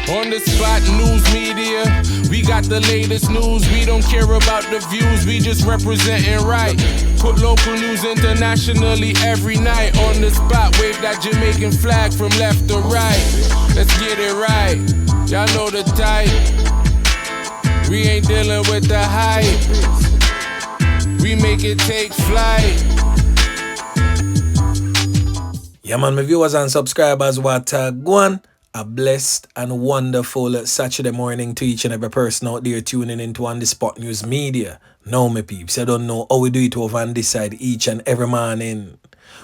On the spot news media, we got the latest news. We don't care about the views, we just representing right. Put local news internationally every night. On the spot, wave that Jamaican flag from left to right. Let's get it right, y'all know the type. We ain't dealing with the hype, we make it take flight. Yeah man, my viewers and subscribers, what go on? A blessed and wonderful Saturday morning to each and every person out there tuning into On The Spot News Media. Now my peeps, I don't know how we do it over on this side each and every morning.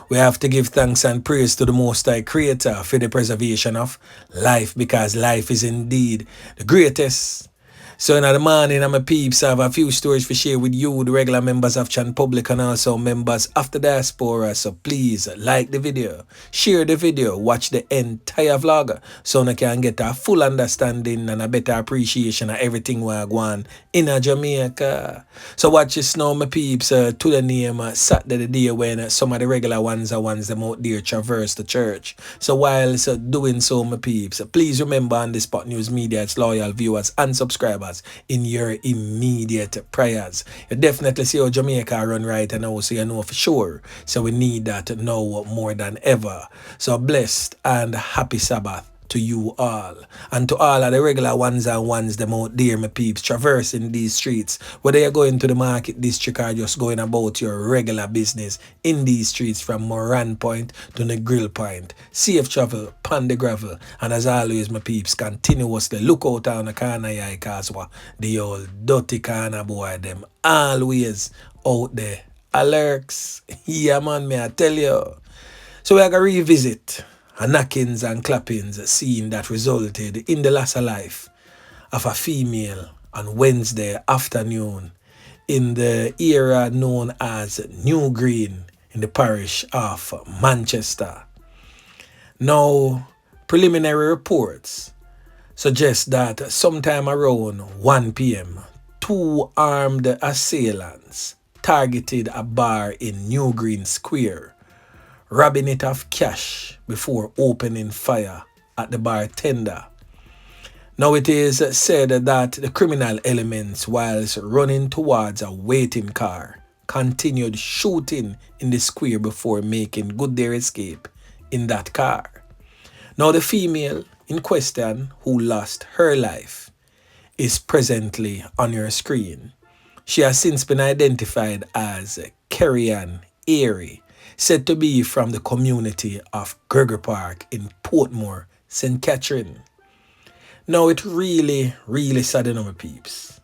We have to give thanks and praise to the Most High Creator for the preservation of life, because life is indeed the greatest. So in the morning, my peeps, I have a few stories to share with you, the regular members of Chan Public and also members of the diaspora. So please like the video, share the video, watch the entire vlog so you can get a full understanding and a better appreciation of everything we are going in Jamaica. So watch this now, my peeps, to the name Saturday, the day when some of the regular ones are ones them out there traverse the church. So while doing so, my peeps, please remember On The Spot News Media, its loyal viewers and subscribers, in your immediate prayers. You definitely see how Jamaica run right now, so you know for sure. So we need that now more than ever. So blessed and happy Sabbath to you all, and to all of the regular ones and ones them out there, my peeps, traversing these streets, whether you're going to the market district or just going about your regular business in these streets from Moran Point to the Grill Point. Safe travel, pan the gravel, and as always, my peeps, continuously look out on the corner here, because the old dirty corner boy them always out there. Alerts, yeah man, me I tell you. So we are going to revisit a knockings and clappings scene that resulted in the loss of life of a female on Wednesday afternoon in the area known as New Green in the parish of Manchester. Now, preliminary reports suggest that sometime around 1 p.m., 2 armed assailants targeted a bar in New Green Square, robbing it of cash before opening fire at the bartender. Now it is said that the criminal elements, whilst running towards a waiting car, continued shooting in the square before making good their escape in that car. Now the female in question, who lost her life, is presently on your screen. She has since been identified as Kerrean Airy, said to be from the community of Gregory Park in Portmore, St. Catherine. Now it really saddened my peeps,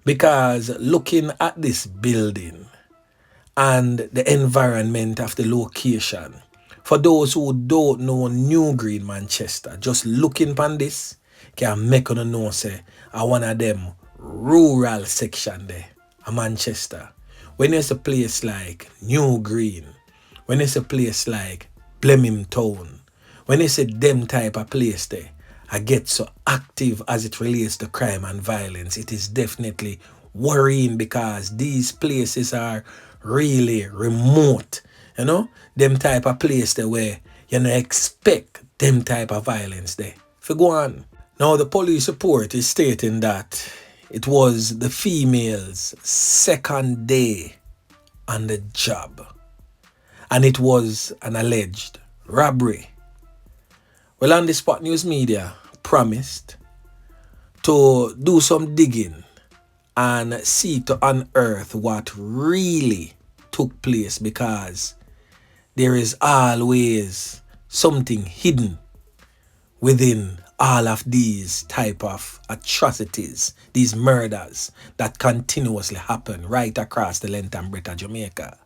because looking at this building and the environment of the location, for those who don't know New Green Manchester, just looking upon this can make you know say I one of them rural section there of Manchester. When there's a place like New Green, when it's a place like Town, when it's a them type of place there, I get so active as it relates to crime and violence, it is definitely worrying, because these places are really remote. You know, them type of place there where you don't expect them type of violence there. For go on. Now the police report is stating that it was the female's second day on the job, and it was an alleged robbery. Well, On The Spot News Media promised to do some digging and seek to unearth what really took place, because there is always something hidden within all of these type of atrocities, these murders that continuously happen right across the length and breadth of Jamaica.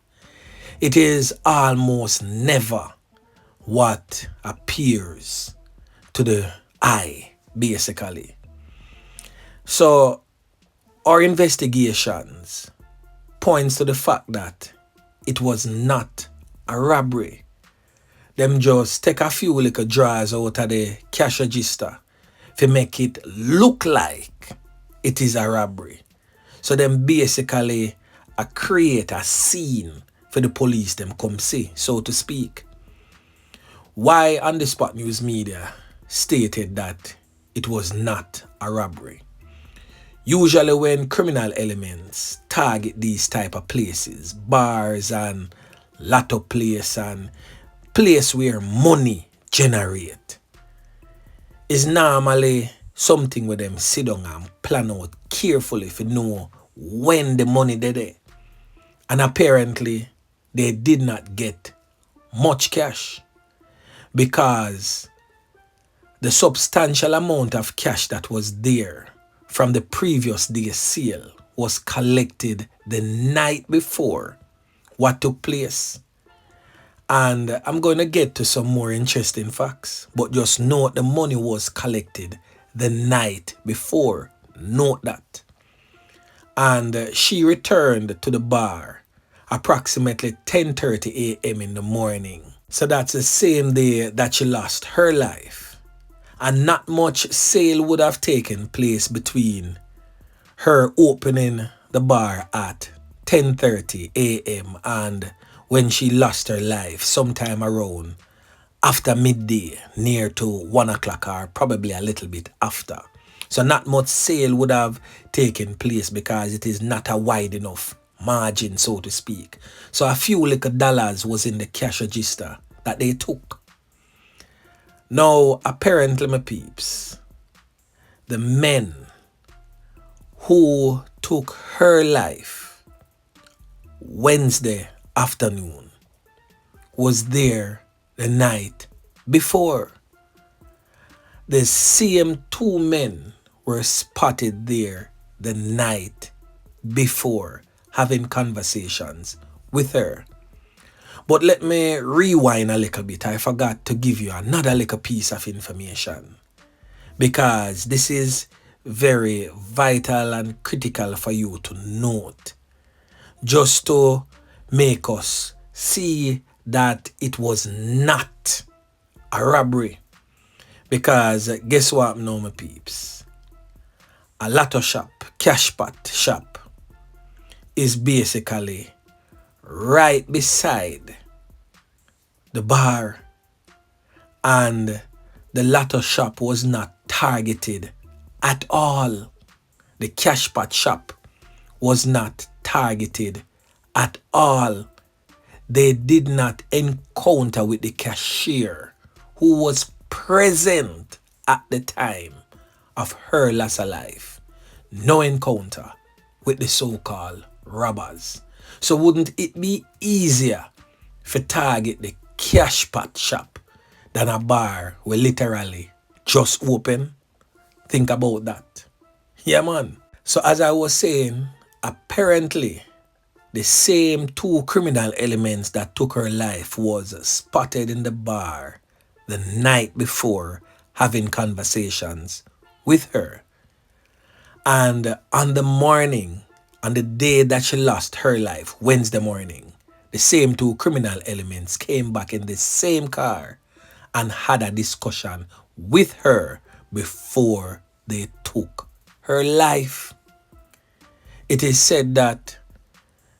It is almost never what appears to the eye, basically. So our investigations points to the fact that it was not a robbery. Them just take a few little drawers out of the cash register to make it look like it is a robbery. So them basically create a scene for the police them come see, so to speak. Why On The Spot News Media stated that it was not a robbery. Usually when criminal elements target these type of places, bars and lotto place and place where money generate, is normally something where them sit down and plan out carefully if you know when the money they there. And apparently they did not get much cash because the substantial amount of cash that was there from the previous day's sale was collected the night before what took place. And I'm going to get to some more interesting facts, but just note the money was collected the night before. Note that. And she returned to the bar approximately 10:30 a.m. in the morning. So that's the same day that she lost her life. And not much sale would have taken place between her opening the bar at 10:30 a.m. and when she lost her life sometime around after midday, near to 1 o'clock or probably a little bit after. So not much sale would have taken place because it is not a wide enough margin, so to speak. So a few little dollars was in the cash register that they took. Now, apparently, my peeps, the men who took her life Wednesday afternoon was there the night before. The same two men were spotted there the night before having conversations with her. But let me rewind a little bit. I forgot to give you another little piece of information because this is very vital and critical for you to note, just to make us see that it was not a robbery. Because guess what now, my peeps? A lotto shop, cash pot shop, is basically right beside the bar, and the lotto shop was not targeted at all. The cash pot shop was not targeted at all. They did not encounter with the cashier who was present at the time of her loss of life. No encounter with the so-called robbers. So wouldn't it be easier for target the cash pot shop than a bar where literally just open? Think about that. Yeah, man. So as I was saying, apparently the same two criminal elements that took her life was spotted in the bar the night before having conversations with her. And on the day that she lost her life, Wednesday morning, the same two criminal elements came back in the same car and had a discussion with her before they took her life. It is said that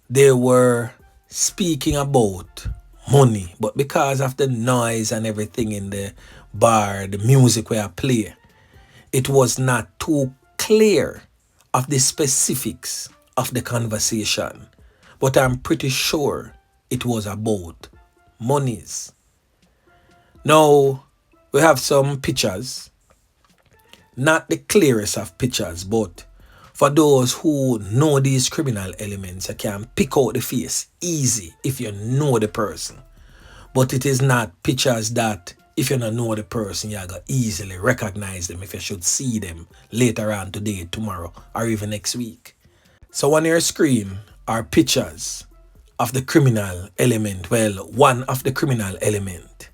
they were speaking about money, but because of the noise and everything in the bar, the music where I play, it was not too clear of the specifics of the conversation. But I'm pretty sure it was about monies. Now, we have some pictures. Not the clearest of pictures, but for those who know these criminal elements, you can pick out the face easy if you know the person. But it is not pictures that if you don't know the person, you're going to easily recognize them if you should see them later on today, tomorrow, or even next week. So on your screen are pictures of the criminal element. Well, one of the criminal element.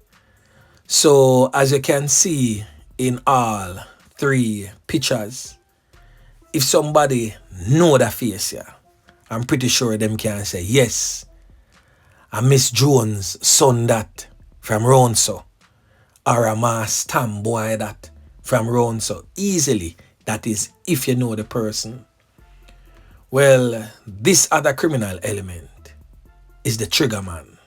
So as you can see in all three pictures, if somebody know the face here, I'm pretty sure them can say, yes, a Miss Jones' son that from round so, or a Mass Tam boy that from round so. Easily, that is if you know the person. Well, this other criminal element is the trigger man.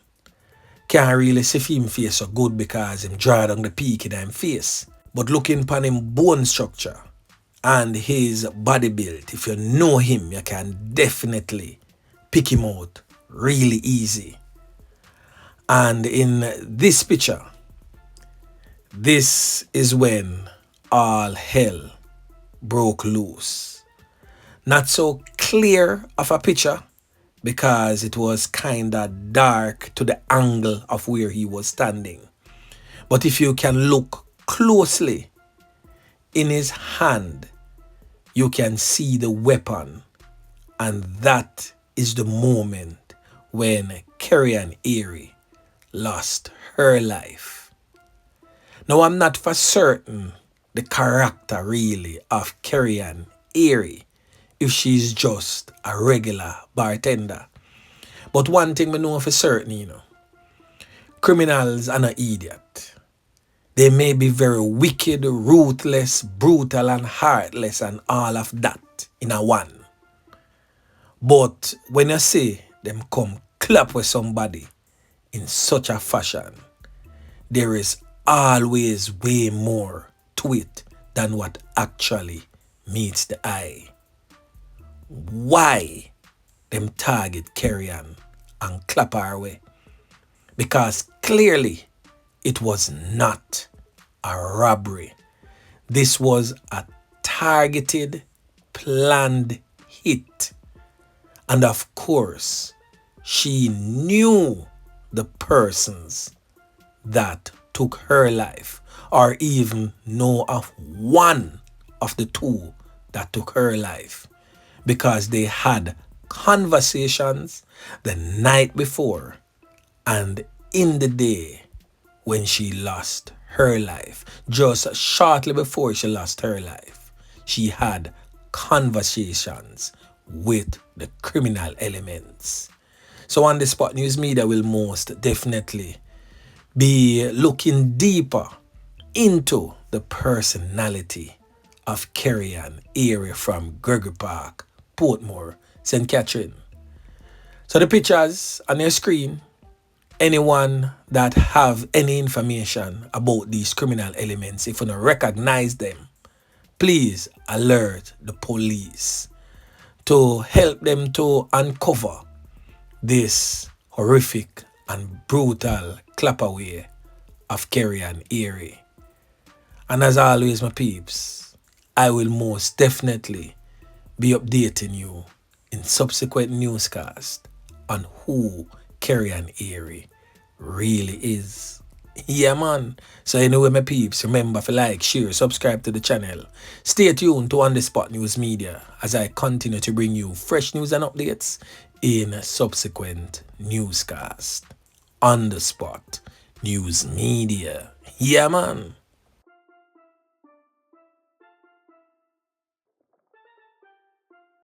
Can't really see him face so good because him draw down the peak in him face. But looking upon him bone structure and his body build, if you know him, you can definitely pick him out really easy. And in this picture, this is when all hell broke loose. Not so clear of a picture because it was kinda dark to the angle of where he was standing. But if you can look closely in his hand, you can see the weapon, and that is the moment when Kerrean Airy lost her life. Now, I'm not for certain the character really of Kerrean Airy, if she's just a regular bartender. But one thing we know for certain, criminals are not idiot. They may be very wicked, ruthless, brutal, and heartless, and all of that in a one. But when you see them come clap with somebody in such a fashion, there is always way more to it than what actually meets the eye. Why them target Kerrean and clap her way? Because clearly it was not a robbery. This was a targeted, planned hit. And of course, she knew the persons that took her life, or even know of one of the two that took her life, because they had conversations the night before and in the day when she lost her life. Just shortly before she lost her life, she had conversations with the criminal elements. So on the Spot News Media will most definitely be looking deeper into the personality of Kerrean Airy from Gregory Park, Portmore, St. Catherine. So the pictures on your screen, anyone that have any information about these criminal elements, if you don't recognize them, please alert the police to help them to uncover this horrific and brutal clapaway of Kerrean Airy. And as always, my peeps, I will most definitely be updating you in subsequent newscasts on who Kerrean Airy really is. Yeah, man. So anyway, my peeps, remember to like, share, subscribe to the channel. Stay tuned to On The Spot News Media as I continue to bring you fresh news and updates in subsequent newscasts. On The Spot News Media. Yeah, man.